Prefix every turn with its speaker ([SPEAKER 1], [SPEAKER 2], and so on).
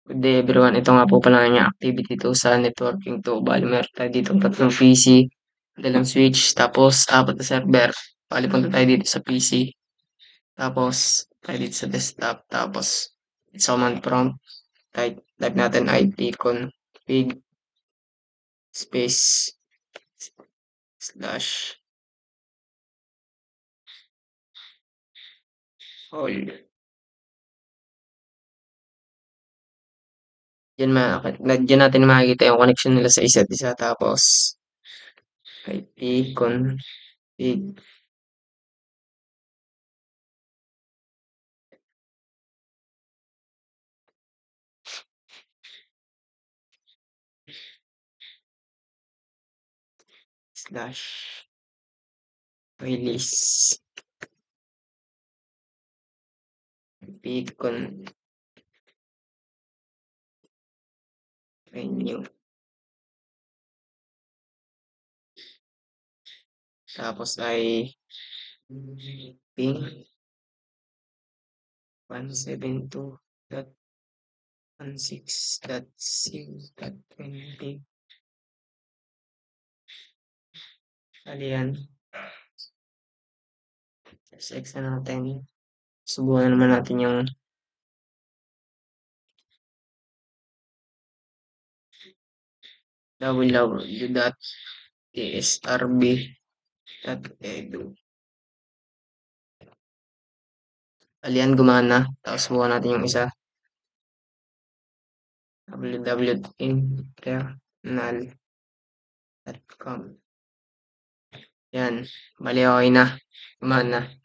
[SPEAKER 1] Good day everyone, ito nga po pala ang inyong activity 2 sa networking 2. Bali meron tayo dito tatlong PC, dalang switch, tapos apat na server. Bali punta tayo dito sa PC, tapos tayo dito sa desktop, tapos sa command prompt, type natin ipconfig space slash all. Diyan natin makikita yung connection nila sa isa't isa, tapos ipconfig slash release ipconfig new. Tapos ay ping 172.16.0.20. Bali yan. Sex na natin. Subukan naman natin yung www.tsrb.edu. Bali yan, gumana. Tapos subukan natin yung isa. www.internal.com. Yan. Bali okay na. Gumana.